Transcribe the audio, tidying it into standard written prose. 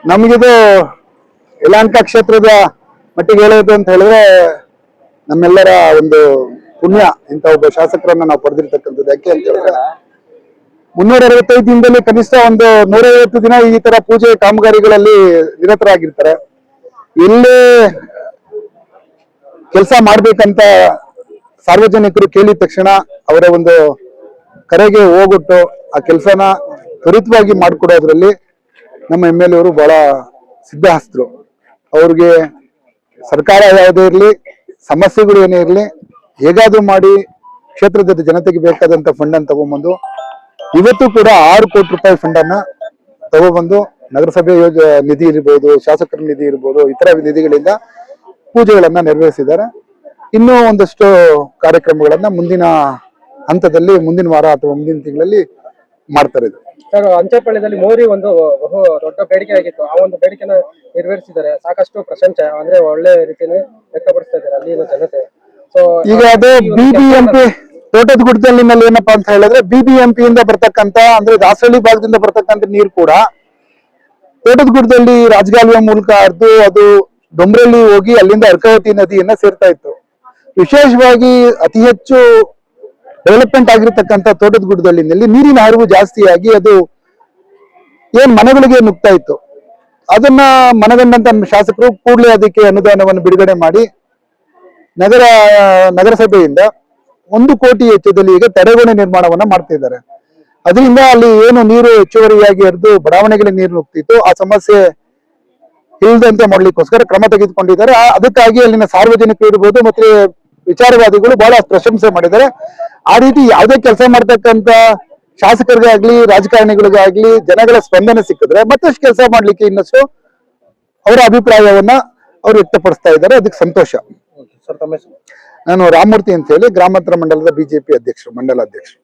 ನಮಗಿದು ಯಲಹಂಕ ಕ್ಷೇತ್ರದ ಮಟ್ಟಿಗೆ ಹೇಳೋದು ಅಂತ ಹೇಳಿದ್ರೆ ನಮ್ಮೆಲ್ಲರ ಒಂದು ಪುಣ್ಯ. ಇಂಥ ಒಬ್ಬ ಶಾಸಕರನ್ನ ನಾವು ಪಡೆದಿರ್ತಕ್ಕಂಥದ್ದು. ಯಾಕೆ ಅಂತ ಹೇಳಿದ್ರೆ 365 ದಿನದಲ್ಲಿ ಕನಿಷ್ಠ ಒಂದು 150 ದಿನ ಈ ತರ ಪೂಜೆ ಕಾಮಗಾರಿಗಳಲ್ಲಿ ನಿರತರಾಗಿರ್ತಾರೆ. ಎಲ್ಲೇ ಕೆಲಸ ಮಾಡ್ಬೇಕಂತ ಸಾರ್ವಜನಿಕರು ಕೇಳಿದ ತಕ್ಷಣ ಅವರ ಒಂದು ಕರೆಗೆ ಹೋಗ್ಬಿಟ್ಟು ಆ ಕೆಲಸನ ತ್ವರಿತವಾಗಿ ಮಾಡಿಕೊಡೋದ್ರಲ್ಲಿ ನಮ್ಮ MLA ಅವರು ಬಹಳ ಸಿದ್ಧಹಸ್ತರು. ಅವ್ರಿಗೆ ಸರ್ಕಾರ ಯಾವುದೇ ಇರಲಿ, ಸಮಸ್ಯೆಗಳು ಏನೇ ಇರಲಿ, ಹೇಗಾದ್ರೂ ಮಾಡಿ ಕ್ಷೇತ್ರದ ಜನತೆಗೆ ಬೇಕಾದಂತ ಫಂಡ್ ಅನ್ನು ತಗೊಂಡ್ಬಂದು ಇವತ್ತು ಕೂಡ 6 ಕೋಟಿ ರೂಪಾಯಿ ಫಂಡ್ ಅನ್ನ ತಗೊಬಂದು ನಗರಸಭೆ ನಿಧಿ ಇರ್ಬೋದು, ಶಾಸಕರ ನಿಧಿ ಇರ್ಬೋದು, ಇತರ ನಿಧಿಗಳಿಂದ ಪೂಜೆಗಳನ್ನ ನೆರವೇರಿಸಿದ್ದಾರೆ. ಇನ್ನೂ ಒಂದಷ್ಟು ಕಾರ್ಯಕ್ರಮಗಳನ್ನ ಮುಂದಿನ ಹಂತದಲ್ಲಿ ಮುಂದಿನ ವಾರ ಅಥವಾ ಮುಂದಿನ ತಿಂಗಳಲ್ಲಿ ಮಾಡ್ತಾರೆ. ಸರ್, ಅಂಚೆಪಾಳ್ಯದಲ್ಲಿ ಮೋರಿ ಒಂದು ಬಹು ದೊಡ್ಡ ಬೇಡಿಕೆ ಆಗಿತ್ತು. ಆ ಒಂದು ಬೇಡಿಕೆನ ನೆರವೇರಿಸಿದ್ದಾರೆ. ಸಾಕಷ್ಟು ಪ್ರಶಂಸೆ ಅಂದ್ರೆ ಒಳ್ಳೆ ರೀತಿಯಲ್ಲಿ ವ್ಯಕ್ತಪಡಿಸ್ತಾ ಇದ್ದಾರೆ ಅಲ್ಲಿನ ಜನತೆ. ಸೊ ಈಗ ಅದು BBMP ತೋಟದ ಗುಡ್ಡದಲ್ಲಿನಲ್ಲಿ ಏನಪ್ಪಾ ಅಂತ ಹೇಳಿದ್ರೆ BBMP ಇಂದ ಬರ್ತಕ್ಕಂತ ಅಂದ್ರೆ ದಾಸಹಳ್ಳಿ ಭಾಗದಿಂದ ಬರ್ತಕ್ಕಂತ ನೀರು ಕೂಡ ತೋಟದ ಗುಡ್ಡದಲ್ಲಿ ರಾಜಗಾಲುವೆ ಮೂಲಕ ಹರಿದು ಅದು ಡೊಂಬ್ರಲ್ಲಿ ಹೋಗಿ ಅಲ್ಲಿಂದ ಅರ್ಕಾವತಿ ನದಿಯನ್ನ ಸೇರ್ತಾ ಇತ್ತು. ವಿಶೇಷವಾಗಿ ಅತಿ ಹೆಚ್ಚು ಡೆವಲಪ್ಮೆಂಟ್ ಆಗಿರ್ತಕ್ಕಂಥ ತೋಟದ ಗುಡ್ಡದಲ್ಲಿ ನೀರಿನ ಹರಿವು ಜಾಸ್ತಿಯಾಗಿ ಅದು ಏನ್ ಮನೆಗಳಿಗೆ ನುಗ್ತಾ ಇತ್ತು. ಅದನ್ನ ಮನಗಂಡಂತ ಶಾಸಕರು ಕೂಡಲೇ ಅದಕ್ಕೆ ಅನುದಾನವನ್ನು ಬಿಡುಗಡೆ ಮಾಡಿ ನಗರಸಭೆಯಿಂದ 1 ಕೋಟಿ ವೆಚ್ಚದಲ್ಲಿ ಈಗ ತಡೆಗೋಡೆ ನಿರ್ಮಾಣವನ್ನ ಮಾಡ್ತಾ ಇದ್ದಾರೆ. ಅದರಿಂದ ಅಲ್ಲಿ ಏನು ನೀರು ಹೆಚ್ಚುವರಿಯಾಗಿ ಹರಿದು ಬಡಾವಣೆಗಳಿಗೆ ನೀರು ನುಗ್ತಿತ್ತು, ಆ ಸಮಸ್ಯೆ ಇಲ್ಲದಂತೆ ಮಾಡ್ಲಿಕ್ಕೋಸ್ಕರ ಕ್ರಮ ತೆಗೆದುಕೊಂಡಿದ್ದಾರೆ. ಅದಕ್ಕಾಗಿ ಅಲ್ಲಿನ ಸಾರ್ವಜನಿಕರು ಇರ್ಬೋದು ಮತ್ತೆ ವಿಚಾರವಾದಿಗಳು ಬಹಳ ಪ್ರಶಂಸೆ ಮಾಡಿದ್ದಾರೆ. ಆ ರೀತಿ ಯಾವುದೇ ಕೆಲಸ ಮಾಡ್ತಕ್ಕಂತ ಶಾಸಕರಿಗಾಗ್ಲಿ ರಾಜಕಾರಣಿಗಳಿಗಾಗ್ಲಿ ಜನಗಳ ಸ್ಪಂದನೆ ಸಿಕ್ಕಿದ್ರೆ ಮತ್ತಷ್ಟು ಕೆಲಸ ಮಾಡ್ಲಿಕ್ಕೆ ಇನ್ನಷ್ಟು ಅವರ ಅಭಿಪ್ರಾಯವನ್ನ ಅವ್ರು ವ್ಯಕ್ತಪಡಿಸ್ತಾ ಇದ್ದಾರೆ. ಅದಕ್ಕೆ ಸಂತೋಷ. ನಾನು ರಾಮಮೂರ್ತಿ ಅಂತ ಹೇಳಿ ಗ್ರಾಮಾಂತರ ಮಂಡಲದ BJP ಮಂಡಲ ಅಧ್ಯಕ್ಷರು.